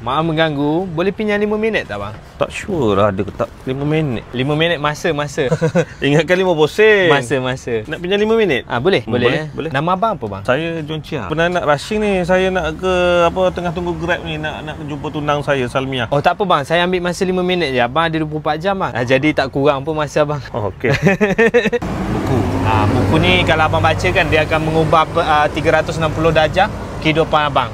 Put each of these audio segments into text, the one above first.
Maaf mengganggu, boleh pinjam 5 minit tak bang? Tak sure lah ada ke tak 5 minit. 5 minit masa. Ingatkan 50 sen. Masa. Nak pinjam 5 minit? Boleh. Boleh. Nama abang apa bang? Saya John Chia. Pernah nak rushing ni, saya nak ke tengah tunggu Grab ni, nak jumpa tunang saya Salmiah. Oh tak apa bang, saya ambil masa 5 minit je. Abang ada 24 jam bang. Jadi tak kurang pun masa abang. Oh okey. Buku. Buku ni kalau abang baca kan, dia akan mengubah 360 darjah kehidupan abang.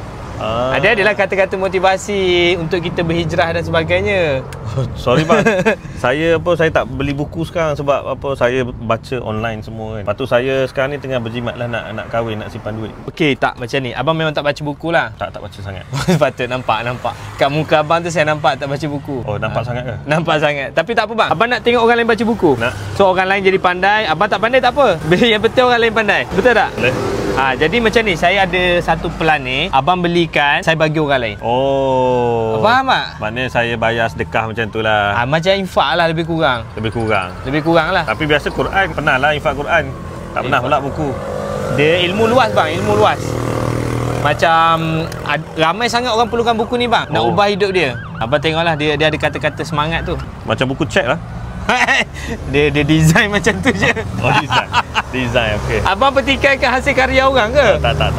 Dia adalah kata-kata motivasi untuk kita berhijrah dan sebagainya. Sorry bang. saya tak beli buku sekarang sebab saya baca online semua kan. Lepas tu saya sekarang ni tengah berjimat lah nak kahwin, nak simpan duit. Okey, tak macam ni. Abang memang tak baca buku lah. Tak baca sangat. Patut nampak. Kat muka abang tu saya nampak tak baca buku. Oh, nampak sangat ke? Nampak sangat. Tapi tak apa bang. Abang nak tengok orang lain baca buku? Nak. So orang lain jadi pandai, abang tak pandai tak apa. Yang penting orang lain pandai. Betul tak? Boleh. Jadi macam ni, saya ada satu plan ni. Abang belikan, saya bagi orang lain. Oh. Faham tak? Maknanya saya bayar sedekah macam tu lah. Macam infak lah lebih kurang. Lebih kurang lah. Tapi biasa Quran, pernah lah infak Quran. Tak pernah pula buku. Dia ilmu luas bang, ilmu luas. Macam ramai sangat orang perlukan buku ni bang. Nak ubah hidup dia. Abang tengoklah, dia ada kata-kata semangat tu. Macam buku cek lah. dia design macam tu je. Oh, design okey. Abang pertikaikan hasil karya orang ke? Tak.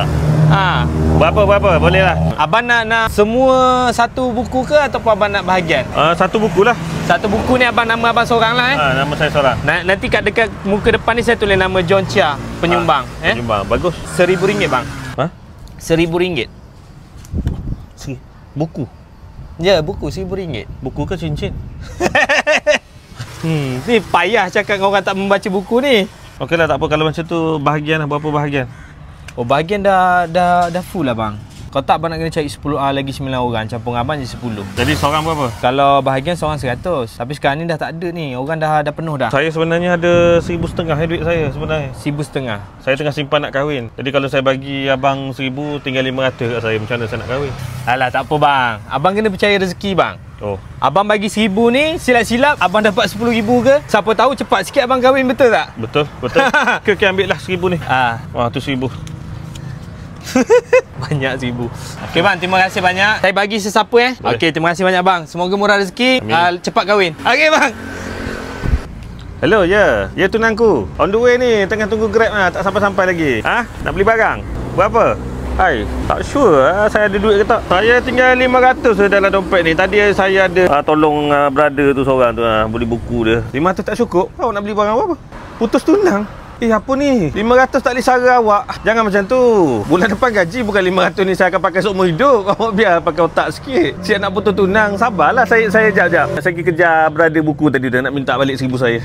Berapa? Boleh lah. Abang nak semua satu buku ke ataupun abang nak bahagian? Satu buku lah. Satu buku ni nama abang seorang lah Nama saya seorang. Nanti kat dekat muka depan ni saya tulis nama John Chia, penyumbang. Penyumbang, bagus. RM1,000 bang. RM1,000. Buku? Ya, buku RM1,000. Buku ke cincin? Ni payah cakap dengan orang tak membaca buku ni. Okeylah, tak apa. Kalau macam tu bahagian lah. Berapa bahagian? Bahagian dah full lah bang. Kalau tak abang nak kena cari 10 lagi 9 orang. Campur abang je 10. Jadi seorang berapa? Kalau bahagian seorang 100. Tapi sekarang ni dah tak ada ni. Orang dah penuh dah. Saya sebenarnya ada 1,500 duit saya sebenarnya. 1,500. Saya tengah simpan nak kahwin. Jadi kalau saya bagi abang 1,000, tinggal 500 kat saya. Macam mana saya nak kahwin? Alah tak apa bang. Abang kena percaya rezeki bang. Abang bagi 1,000 ni, silap-silap abang dapat 10,000 ke? Siapa tahu cepat sikit abang kahwin, betul tak? Betul. Okey, ambil lah 1,000 ni. Wah, tu 1,000. Banyak 1,000. Okey bang, terima kasih banyak. Saya bagi sesiapa Okey, terima kasih banyak bang. Semoga murah rezeki, cepat kahwin. Okey bang. Hello, ya tunangku. On the way ni, tengah tunggu Grab lah, tak sampai-sampai lagi. Nak beli barang? Berapa? Tak sure saya ada duit ke tak. Saya tinggal 500 dalam dompet ni. Tadi saya ada tolong brother tu seorang tu beli buku dia. 500 tak cukup. Awak nak beli barang apa? Putus tunang. Apa ni? 500 tak boleh sara awak. Jangan macam tu. Bulan depan gaji bukan 500 ni saya akan pakai seumur hidup. Awak biar pakai otak sikit. Siap nak putus tunang, sabarlah. Saya jap. Saya pergi kejar brother buku tadi dah nak minta balik 1,000 saya.